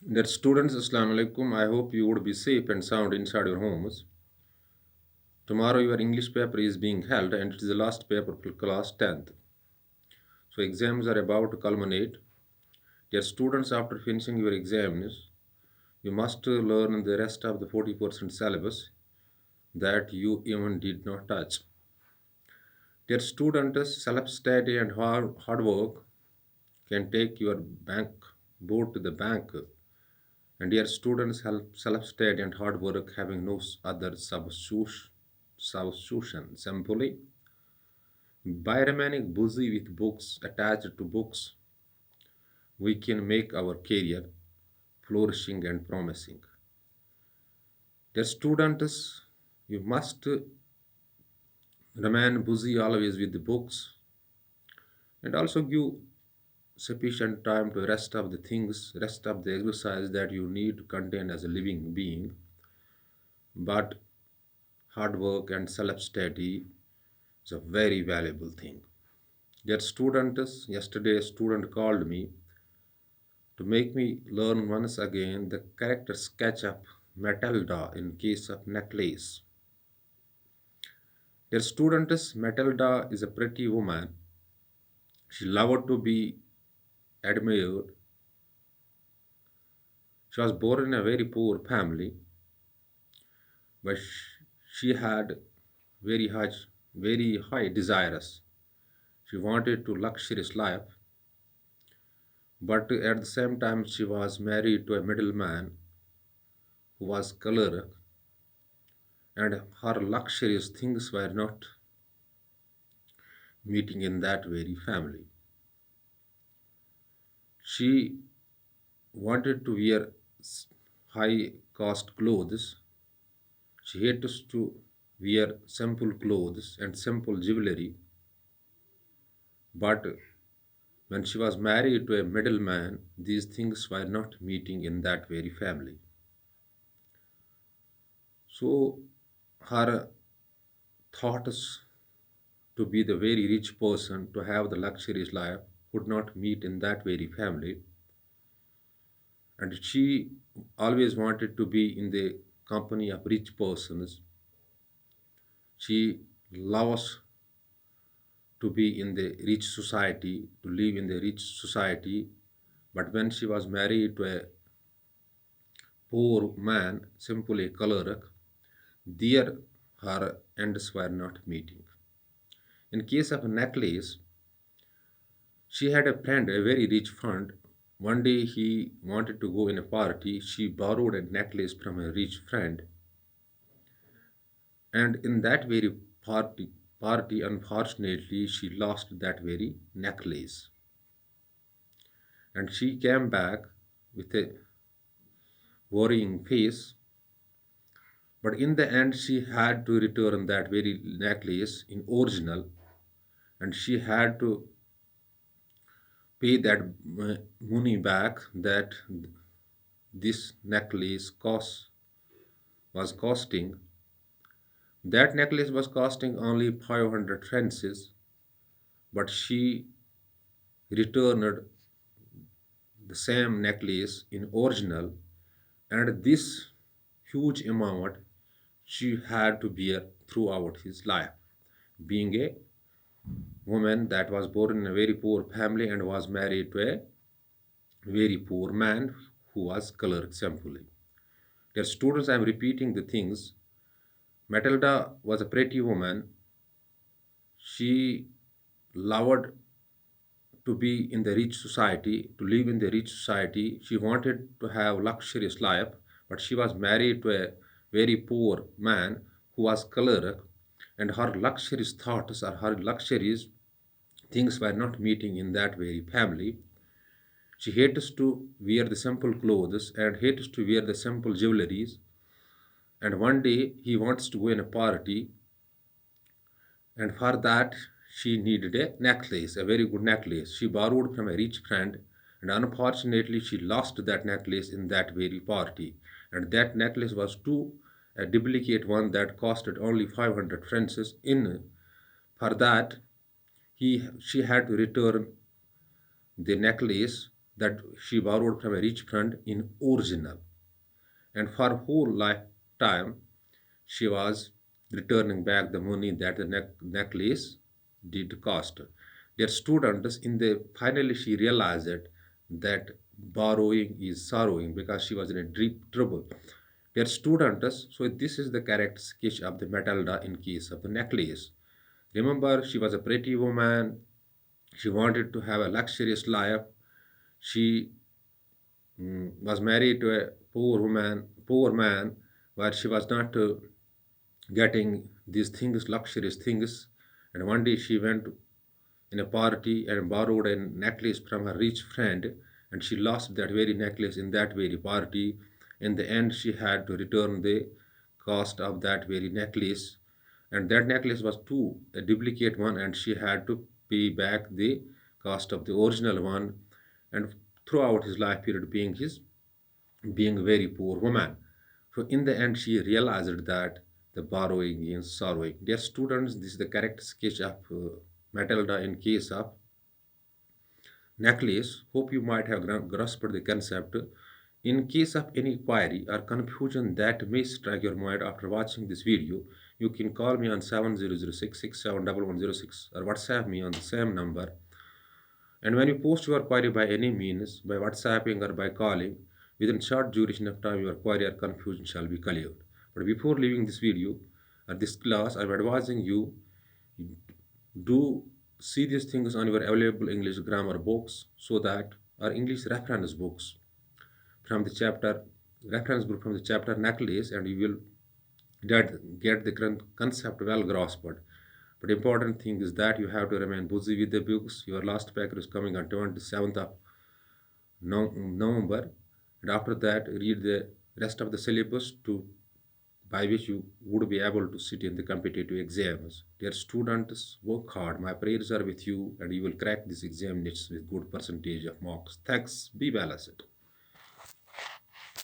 Dear students, Assalamu alaikum. I hope you would be safe and sound inside your homes. Tomorrow, your English paper is being held, and it is the last paper for class 10th. So, exams are about to culminate. Dear students, after finishing your exams, you must learn the rest of the 40% syllabus that you even did not touch. Dear students, self study and hard work can take your bank board to the bank. And dear students, self study and hard work having no other substitution. Simply, by remaining busy with books, attached to books, we can make our career flourishing and promising. Dear students, you must remain busy always with the books and also give sufficient time to rest of the things, rest of the exercise that you need to contain as a living being. But hard work and self study is a very valuable thing. Yet students, yesterday a student called me to make me learn once again the character sketch of Matilda in case of necklace. Dear students, Matilda is a pretty woman. She loved to be admired. She was born in a very poor family, but she had very high, very high desires. She wanted to luxurious life, but at the same time she was married to a middleman who was choleric, and her luxurious things were not meeting in that very family. She wanted to wear high cost clothes. She hated to wear simple clothes and simple jewelry, but when she was married to a middleman, these things were not meeting in that very family. So her thoughts to be the very rich person, to have the luxurious life, could not meet in that very family. And she always wanted to be in the company of rich persons. She loves to be in the rich society, to live in the rich society. But when she was married to a poor man, simply a choleric, there her ends were not meeting. In case of a necklace, she had a friend, a very rich friend. One day he wanted to go in a party. She borrowed a necklace from a rich friend, and in that very party, unfortunately, she lost that very necklace, and she came back with a worrying face. But in the end, she had to return that very necklace in original, and she had to pay that money back that this necklace was costing. That necklace was costing only 500 francs, but she returned the same necklace in original, and this huge amount she had to bear throughout his life, being a woman that was born in a very poor family and was married to a very poor man who was colored simply. Dear students, I am repeating the things. Matilda was a pretty woman. She loved to be in the rich society, to live in the rich society. She wanted to have luxurious life, but she was married to a very poor man who was choleric, and her luxurious thoughts or her luxuries things were not meeting in that very family. She hates to wear the simple clothes and hates to wear the simple jewelries. And one day he wants to go in a party, and for that she needed a necklace, a very good necklace. She borrowed from a rich friend, and unfortunately she lost that necklace in that very party. And that necklace was too a duplicate one that costed only 500 francs. In for that, he she had to return the necklace, that she borrowed from a rich friend in original, and for whole lifetime she was returning back the money that the necklace did cost. Their students in the finally she realized that borrowing is sorrowing because she was in a deep trouble. Their students, so this is the character sketch of the Matilda in case of the necklace. Remember, she was a pretty woman. She wanted to have a luxurious life. She was married to a poor man, where she was not getting these things, luxurious things. And one day she went in a party and borrowed a necklace from her rich friend, and she lost that very necklace in that very party. In the end, she had to return the cost of that very necklace, and that necklace was too a duplicate one, and she had to pay back the cost of the original one, and throughout his life period being a very poor woman. So in the end, she realized that the borrowing is sorrowing. Dear students, this is the correct sketch of Matilda in case of necklace. Hope you might have grasped the concept. In case of any query or confusion that may strike your mind after watching this video, you can call me on 7006671106 or WhatsApp me on the same number. And when you post your query by any means, by WhatsApping or by calling, within short duration of time, your query or confusion shall be cleared. But before leaving this video or this class, I'm advising you do see these things on your available English grammar books so that our English reference books from the chapter reference book from the chapter necklace, and you will get the concept well grasped. But important thing is that you have to remain busy with the books. Your last paper is coming on 27th of November, and after that, read the rest of the syllabus to by which you would be able to sit in the competitive exams. Dear students, work hard. My prayers are with you, and you will crack this examination with good percentage of marks. Thanks. Be balanced.